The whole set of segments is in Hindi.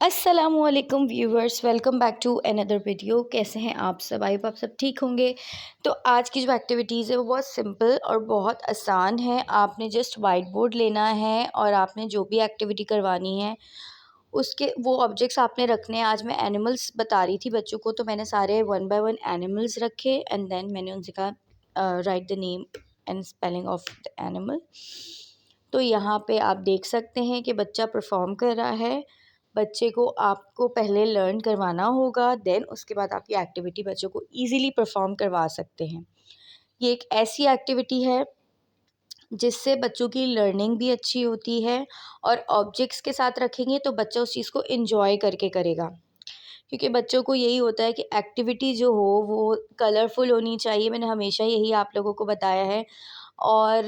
असलकुम viewers, welcome back to another video. कैसे हैं आप सब? आई होप आप सब ठीक होंगे। तो आज की जो एक्टिविटीज़ है वो बहुत सिंपल और बहुत आसान है। आपने जस्ट वाइट बोर्ड लेना है और आपने जो भी एक्टिविटी करवानी है उसके वो ऑब्जेक्ट्स आपने रखने हैं। आज मैं एनिमल्स बता रही थी बच्चों को, तो मैंने सारे वन बाय वन एनिमल्स रखे एंड देन मैंने उनसे कहा right the name and spelling of the animal. तो यहाँ पे आप देख सकते हैं कि बच्चा परफॉर्म कर रहा है। बच्चे को आपको पहले लर्न करवाना होगा, देन उसके बाद आप ये एक्टिविटी बच्चों को ईज़िली परफॉर्म करवा सकते हैं। ये एक ऐसी एक्टिविटी है जिससे बच्चों की लर्निंग भी अच्छी होती है और ऑब्जेक्ट्स के साथ रखेंगे तो बच्चा उस चीज़ को एन्जॉय करके करेगा। क्योंकि बच्चों को यही होता है कि एक्टिविटी जो हो वो कलरफुल होनी चाहिए। मैंने हमेशा यही आप लोगों को बताया है। और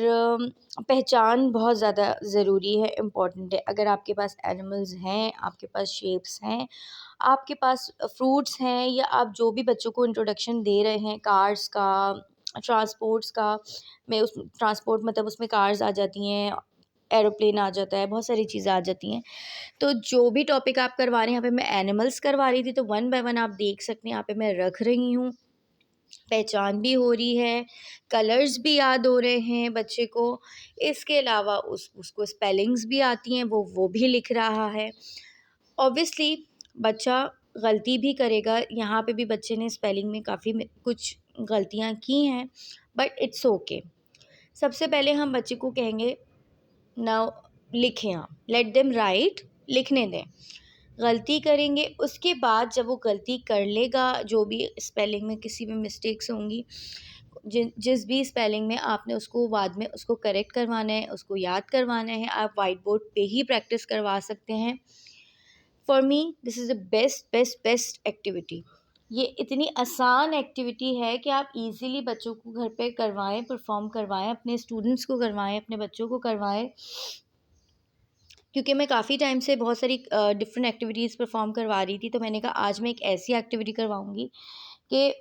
पहचान बहुत ज़्यादा ज़रूरी है, इम्पॉर्टेंट है। अगर आपके पास एनिमल्स हैं, आपके पास शेप्स हैं, आपके पास फ्रूट्स हैं, या आप जो भी बच्चों को इंट्रोडक्शन दे रहे हैं कार्स का, ट्रांसपोर्ट्स का, मैं उस ट्रांसपोर्ट मतलब उसमें कार्स आ जाती हैं, एरोप्लेन आ जाता है, बहुत सारी चीज़ें आ जाती हैं। तो जो भी टॉपिक आप करवा रहे हैं, यहाँ पे मैं एनिमल्स करवा रही थी तो वन बाय वन आप देख सकते हैं यहाँ पे मैं रख रही हूँ। पहचान भी हो रही है, कलर्स भी याद हो रहे हैं बच्चे को। इसके अलावा उसको स्पेलिंग्स भी आती हैं, वो भी लिख रहा है। ऑब्वियसली बच्चा गलती भी करेगा, यहाँ पे भी बच्चे ने स्पेलिंग में काफ़ी कुछ गलतियाँ की हैं, बट इट्स ओके। सबसे पहले हम बच्चे को कहेंगे नाउ लिखें आप, लेट देम राइट, लिखने दें। गलती करेंगे, उसके बाद जब वो गलती कर लेगा, जो भी स्पेलिंग में किसी भी मिस्टेक्स होंगी, जिस भी स्पेलिंग में, आपने उसको बाद में उसको करेक्ट करवाना है, उसको याद करवाना है। आप वाइट बोर्ड पे ही प्रैक्टिस करवा सकते हैं। For me this is the best best best activity. ये इतनी आसान एक्टिविटी है कि आप इजीली बच्चों को घर पे करवाएं, परफॉर्म करवाएं, अपने स्टूडेंट्स को करवाएं, अपने बच्चों को करवाएं। क्योंकि मैं काफ़ी टाइम से बहुत सारी डिफरेंट एक्टिविटीज़ परफॉर्म करवा रही थी, तो मैंने कहा आज मैं एक ऐसी एक्टिविटी करवाऊँगी कि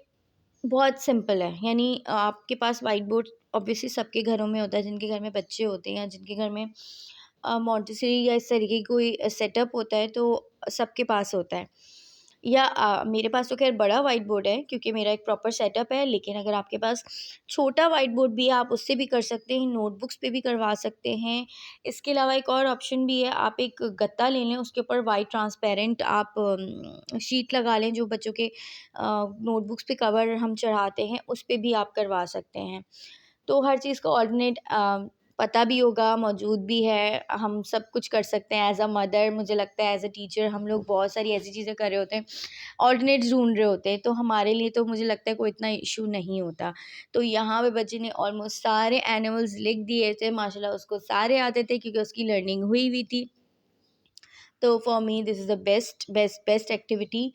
बहुत सिंपल है। यानी आपके पास वाइट बोर्ड ऑब्वियसली सबके घरों में होता है, जिनके घर में बच्चे होते हैं या जिनके घर में मॉन्टेसरी या इस तरीके की कोई सेटअप होता है, तो सबके पास होता है। या मेरे पास तो खैर बड़ा वाइट बोर्ड है क्योंकि मेरा एक प्रॉपर सेटअप है, लेकिन अगर आपके पास छोटा वाइट बोर्ड भी है आप उससे भी कर सकते हैं, नोटबुक्स पे भी करवा सकते हैं। इसके अलावा एक और ऑप्शन भी है, आप एक गत्ता ले लें, उसके ऊपर वाइट ट्रांसपेरेंट आप शीट लगा लें, जो बच्चों के नोटबुक्स पे कवर हम चढ़ाते हैं उस पे भी आप करवा सकते हैं। तो हर चीज़ का ऑल्टरनेट पता भी होगा, मौजूद भी है, हम सब कुछ कर सकते हैं। एज़ अ मदर मुझे लगता है, एज़ अ टीचर हम लोग बहुत सारी ऐसी चीज़ें कर रहे होते हैं, ऑल्टरनेट्स ढूंढ रहे होते हैं, तो हमारे लिए तो मुझे लगता है कोई इतना इशू नहीं होता। तो यहाँ पे बच्चे ने ऑलमोस्ट सारे एनिमल्स लिख दिए थे, माशाल्लाह उसको सारे आते थे क्योंकि उसकी लर्निंग हुई हुई थी। तो for me this is the best best best activity.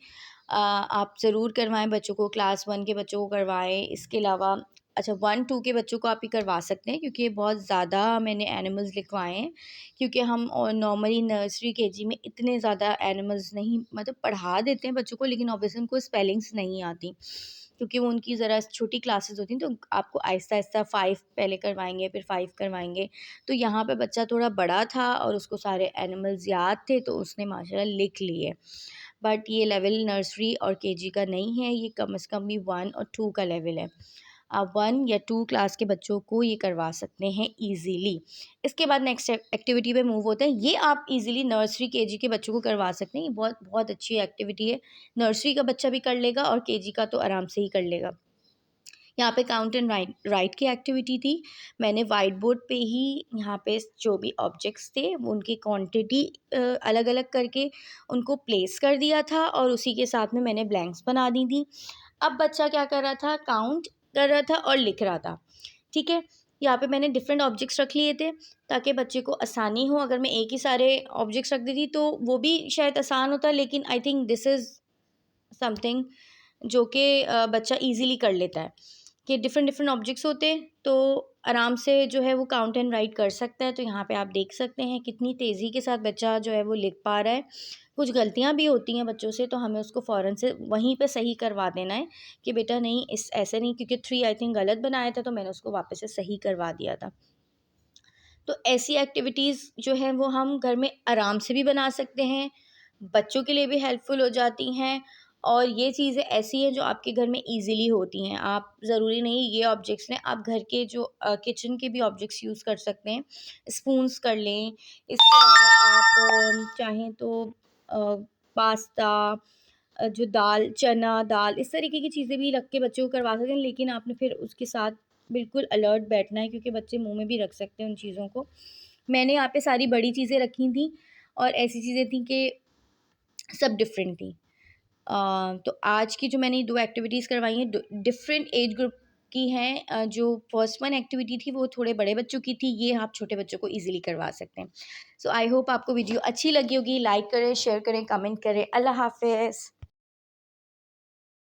आप ज़रूर करवाएं बच्चों को, क्लास 1 के बच्चों को करवाएं। इसके अलावा अच्छा 1-2 के बच्चों को आप ही करवा सकते हैं, क्योंकि बहुत ज़्यादा मैंने एनिमल्स लिखवाए हैं। क्योंकि हम और नॉर्मली नर्सरी केजी में इतने ज़्यादा एनिमल्स नहीं, मतलब पढ़ा देते हैं बच्चों को, लेकिन ऑब्वियसली उनको स्पेलिंग्स नहीं आती क्योंकि वो उनकी ज़रा छोटी क्लासेस होती हैं। तो आपको आहिस्ता आहिस्ता 5 पहले करवाएंगे, फिर 5 करवाएंगे। तो यहाँ पे बच्चा थोड़ा बड़ा था और उसको सारे एनिमल्स याद थे, तो उसने माशाल्लाह लिख लिए। बट ये लेवल नर्सरी और केजी का नहीं है, ये कम से कम भी 1 और 2 का लेवल है। आप 1 या 2 क्लास के बच्चों को ये करवा सकते हैं ईज़िली। इसके बाद नेक्स्ट एक्टिविटी पे मूव होते हैं। ये आप ईज़िली नर्सरी केजी के बच्चों को करवा सकते हैं। ये बहुत बहुत अच्छी एक्टिविटी है। नर्सरी का बच्चा भी कर लेगा और केजी का तो आराम से ही कर लेगा। यहाँ पे काउंट एंड राइट की एक्टिविटी थी। मैंने वाइट बोर्ड पे ही यहाँ पे जो भी ऑब्जेक्ट्स थे वो उनकी क्वांटिटी अलग अलग करके उनको प्लेस कर दिया था, और उसी के साथ में मैंने ब्लैंक्स बना दी थी। अब बच्चा क्या कर रहा था, काउंट कर रहा था और लिख रहा था। ठीक है, यहाँ पे मैंने डिफरेंट ऑब्जेक्ट्स रख लिए थे ताकि बच्चे को आसानी हो। अगर मैं एक ही सारे ऑब्जेक्ट्स रख देती तो वो भी शायद आसान होता, लेकिन I think this is something जो कि बच्चा इजीली कर लेता है, कि डिफरेंट डिफरेंट ऑब्जेक्ट्स होते हैं तो आराम से जो है वो काउंट एंड राइट कर सकता है। तो यहाँ पे आप देख सकते हैं कितनी तेज़ी के साथ बच्चा जो है वो लिख पा रहा है। कुछ गलतियाँ भी होती हैं बच्चों से, तो हमें उसको फ़ौरन से वहीं पे सही करवा देना है कि बेटा नहीं, इस ऐसे नहीं, क्योंकि 3 आई थिंक गलत बनाया था तो मैंने उसको वापस से सही करवा दिया था। तो ऐसी एक्टिविटीज़ जो हैं वो हम घर में आराम से भी बना सकते हैं, बच्चों के लिए भी हेल्पफुल हो जाती हैं और ये चीज़ें ऐसी हैं जो आपके घर में ईज़िली होती हैं। आप ज़रूरी नहीं ये ऑब्जेक्ट्स लें, आप घर के जो किचन के भी ऑब्जेक्ट्स यूज़ कर सकते हैं। स्पून्स कर लें, इसके अलावा आप चाहें तो अ, पास्ता, जो दाल, चना दाल, इस तरीके की चीज़ें भी रख के बच्चों को करवा सकते हैं, लेकिन आपने फिर उसके साथ बिल्कुल अलर्ट बैठना है क्योंकि बच्चे मुँह में भी रख सकते हैं उन चीज़ों को। मैंने यहाँ पे सारी बड़ी चीज़ें रखी थी और ऐसी चीज़ें थी कि सब डिफरेंट थी। तो आज की जो मैंने 2 एक्टिविटीज़ करवाई हैं डिफरेंट एज ग्रुप की हैं। जो फर्स्ट वन एक्टिविटी थी वो थोड़े बड़े बच्चों की थी, ये आप छोटे बच्चों को ईज़िली करवा सकते हैं। सो आई होप आपको वीडियो अच्छी लगी होगी। लाइक करें, शेयर करें, कमेंट करें। अल्लाह हाफ़िज़।